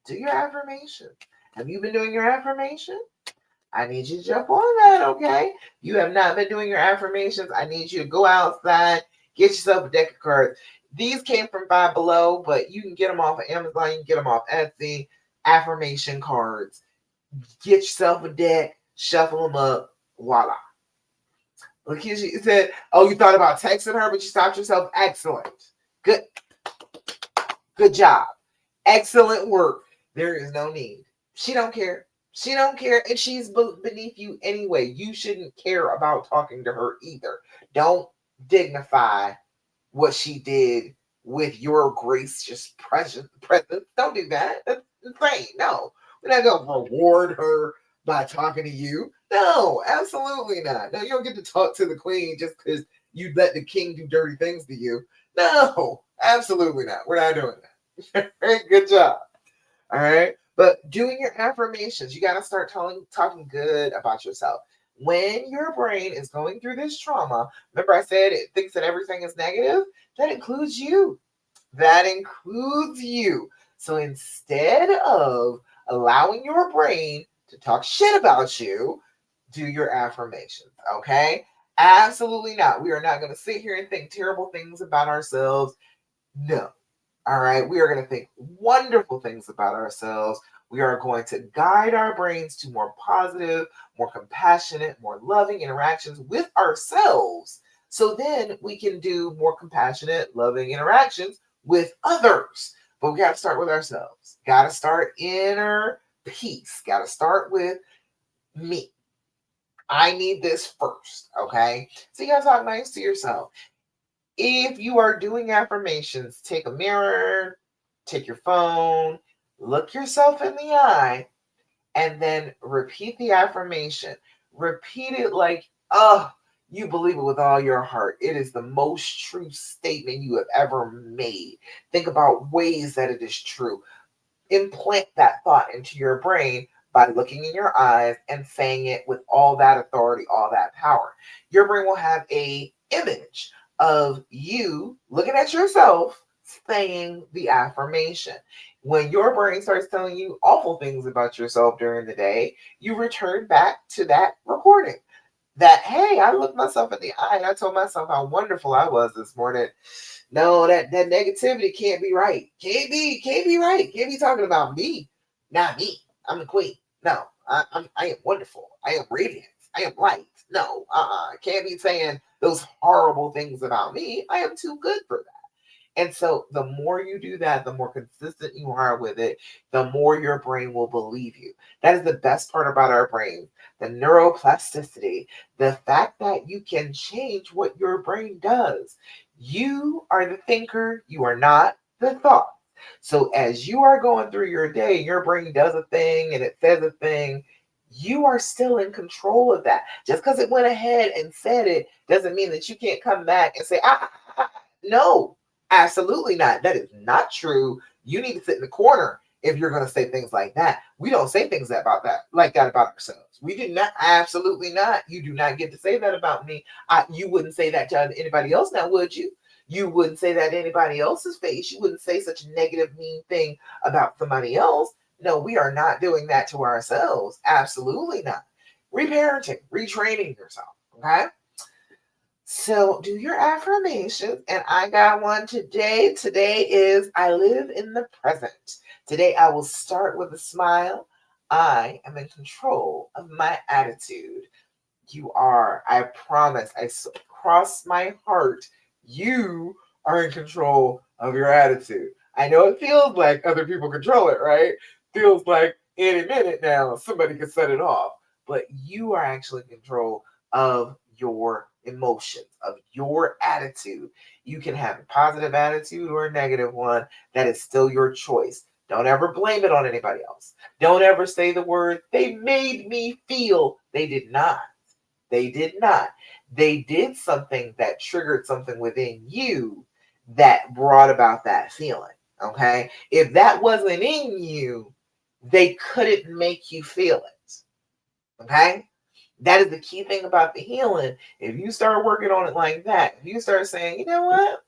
Do your affirmation. Have you been doing your affirmation? I need you to jump on that, okay? You have not been doing your affirmations. I need you to go outside, get yourself a deck of cards. These came from Five Below, but you can get them off of Amazon. You can get them off Etsy. Affirmation cards. Get yourself a deck, shuffle them up, voila. Lakeisha said, oh, you thought about texting her, but you stopped yourself. Excellent. Good job. Excellent work. There is no need. She don't care. She don't care, and she's beneath you anyway. You shouldn't care about talking to her either. Don't dignify what she did with your gracious presence. Don't do that. That's insane. No, we're not going to reward her by talking to you. No, absolutely not. No, you don't get to talk to the queen just because you let the king do dirty things to you. No, absolutely not. We're not doing that. Good job. All right. But doing your affirmations, you got to start talking good about yourself. When your brain is going through this trauma, remember I said it thinks that everything is negative? That includes you. That includes you. So instead of allowing your brain to talk shit about you, do your affirmations, okay? Absolutely not. We are not going to sit here and think terrible things about ourselves. No. All right. We are going to think wonderful things about ourselves. We are going to guide our brains to more positive, more compassionate, more loving interactions with ourselves. So then we can do more compassionate, loving interactions with others. But we got to start with ourselves. Got to start inner peace. Got to start with me. I need this first. Okay. So you got to talk nice to yourself. If you are doing affirmations, take a mirror, take your phone, look yourself in the eye, and then repeat the affirmation. Repeat it like, oh, you believe it with all your heart. It is the most true statement you have ever made. Think about ways that it is true. Implant that thought into your brain by looking in your eyes and saying it with all that authority, all that power. Your brain will have a image of you looking at yourself saying the affirmation. When your brain starts telling you awful things about yourself during the day, you return back to that recording. That, hey, I looked myself in the eye and I told myself how wonderful I was this morning. No, that negativity can't be right. Can't be right. Can't be talking about me. Not me. I'm the queen. No, I am wonderful. I am radiant. I am light. No, can't be saying those horrible things about me. I am too good for that. And so the more you do that, the more consistent you are with it, the more your brain will believe you. That is the best part about our brain, the neuroplasticity, the fact that you can change what your brain does. You are the thinker, you are not the thought. So as you are going through your day, your brain does a thing and it says a thing. You are still in control of that. Just because it went ahead and said it doesn't mean that you can't come back and say, no. Absolutely not. That is not true. You need to sit in the corner if you're going to say things like that. We don't say things about that, like that about ourselves. We do not. Absolutely not. You do not get to say that about me. You wouldn't say that to anybody else now, would you? You wouldn't say that to anybody else's face. You wouldn't say such a negative, mean thing about somebody else. No, we are not doing that to ourselves. Absolutely not. Reparenting, retraining yourself. Okay. So do your affirmations, and I got one today. Today is I live in the present. Today I will start with a smile. I am in control of my attitude. You are. I promise. Cross my heart. You are in control of your attitude. I know it feels like other people control it, right? Feels like any minute now somebody could set it off. But you are actually in control of your emotions, of your attitude. You can have a positive attitude or a negative one. That is still your choice. Don't ever blame it on anybody else. Don't ever say the word, they made me feel. They did not. They did not. They did something that triggered something within you that brought about that feeling. Okay. If that wasn't in you, they couldn't make you feel it. Okay. That is the key thing about the healing. If you start working on it like that, if you start saying, you know what?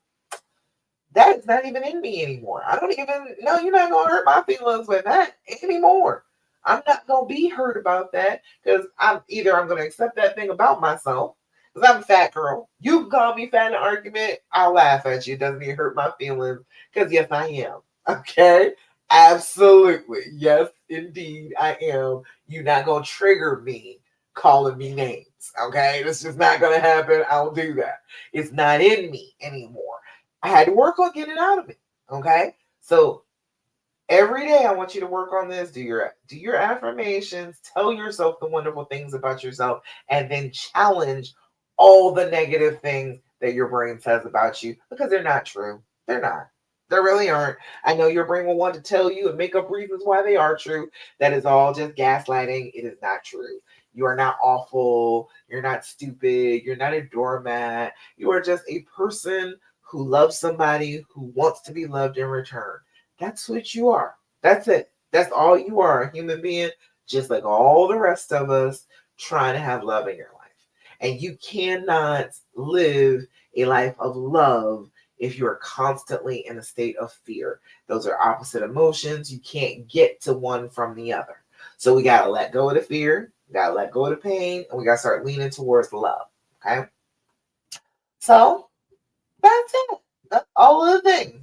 That is not even in me anymore. I don't even know you're not gonna hurt my feelings with that anymore. I'm not gonna be hurt about that because I'm gonna accept that thing about myself because I'm a fat girl. You can call me fat in an argument. I'll laugh at you. It doesn't even hurt my feelings because yes, I am. Okay. Absolutely. Yes, indeed, I am. You're not gonna trigger me calling me names. Okay. This is not gonna happen. I don't do that. It's not in me anymore. I had to work on getting it out of me. Okay. So every day I want you to work on this. Do your affirmations, tell yourself the wonderful things about yourself, and then challenge all the negative things that your brain says about you because they're not true. They're not. They really aren't. I know your brain will want to tell you and make up reasons why they are true. That is all just gaslighting. It is not true. You are not awful. You're not stupid. You're not a doormat. You are just a person who loves somebody who wants to be loved in return. That's what you are. That's it. That's all you are, a human being, just like all the rest of us trying to have love in your life. And you cannot live a life of love if you are constantly in a state of fear. Those are opposite emotions. You can't get to one from the other. So we got to let go of the fear, we got to let go of the pain, and we got to start leaning towards love. Okay? So that's it. That's all of the things.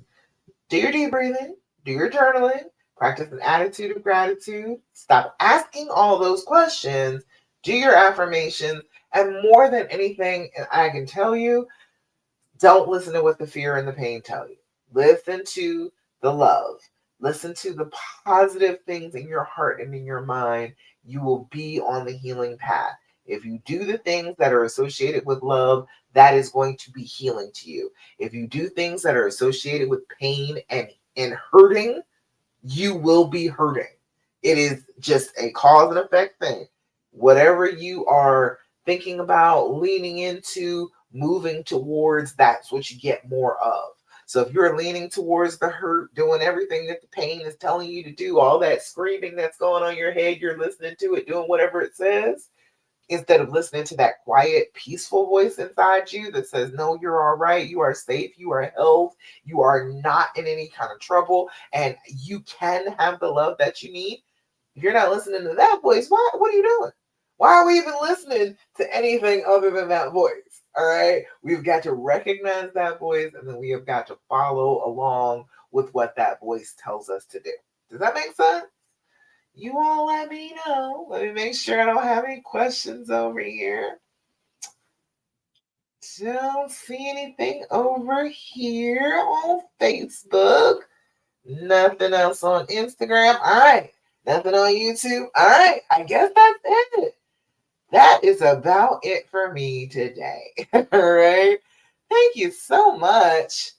Do your deep breathing, do your journaling, practice an attitude of gratitude, stop asking all those questions, do your affirmations, and more than anything, I can tell you, don't listen to what the fear and the pain tell you. Listen to the love. Listen to the positive things in your heart and in your mind. You will be on the healing path. If you do the things that are associated with love, that is going to be healing to you. If you do things that are associated with pain and hurting, you will be hurting. It is just a cause and effect thing. Whatever you are thinking about, leaning into, moving towards, that's what you get more of. So if you're leaning towards the hurt, doing everything that the pain is telling you to do, all that screaming that's going on in your head, you're listening to it, doing whatever it says, instead of listening to that quiet, peaceful voice inside you that says, no, you're all right, you are safe, you are held, you are not in any kind of trouble, and you can have the love that you need. If you're not listening to that voice, what are you doing? Why are we even listening to anything other than that voice? All right. We've got to recognize that voice, and then we have got to follow along with what that voice tells us to do. Does that make sense? You all let me know. Let me make sure I don't have any questions over here. Don't see anything over here on Facebook. Nothing else on Instagram. All right. Nothing on YouTube. All right. I guess that's it. That is about it for me today. All right. Thank you so much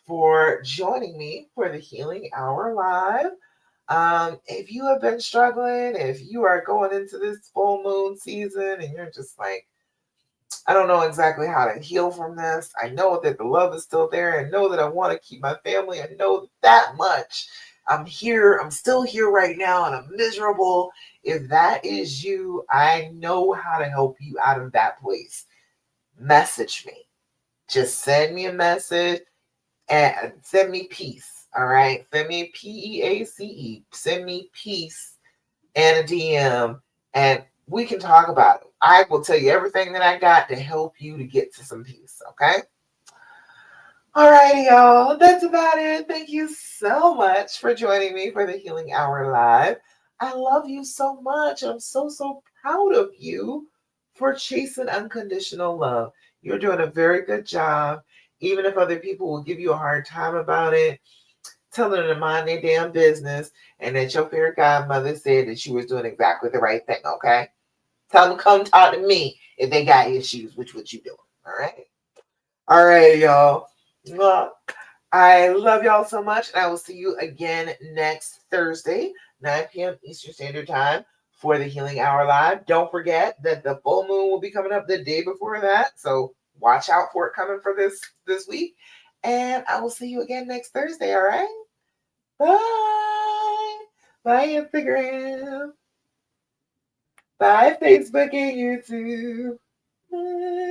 for joining me for the Healing Hour Live. If you have been struggling, if you are going into this full moon season and you're just like, I don't know exactly how to heal from this. I know that the love is still there. I know that I want to keep my family. I know that much. I'm here. I'm still here right now and I'm miserable. If that is you, I know how to help you out of that place. Message me. Just send me a message and send me peace. All right. Send me PEACE. Send me peace and a DM, and we can talk about it. I will tell you everything that I got to help you to get to some peace. Okay. All righty, y'all. That's about it. Thank you so much for joining me for the Healing Hour Live. I love you so much. I'm so proud of you for chasing unconditional love. You're doing a very good job. Even if other people will give you a hard time about it, tell them to mind their damn business and that your fairy godmother said that she was doing exactly the right thing, okay? Tell them to come talk to me if they got issues with what you doing, all right? All right, y'all. Well, I love y'all so much, and I will see you again next Thursday, 9 p.m. Eastern Standard Time for the Healing Hour Live. Don't forget that the full moon will be coming up the day before that, so watch out for it coming for this week. And I will see you again next Thursday, all right? Bye. Bye, Instagram. Bye, Facebook and YouTube. Bye.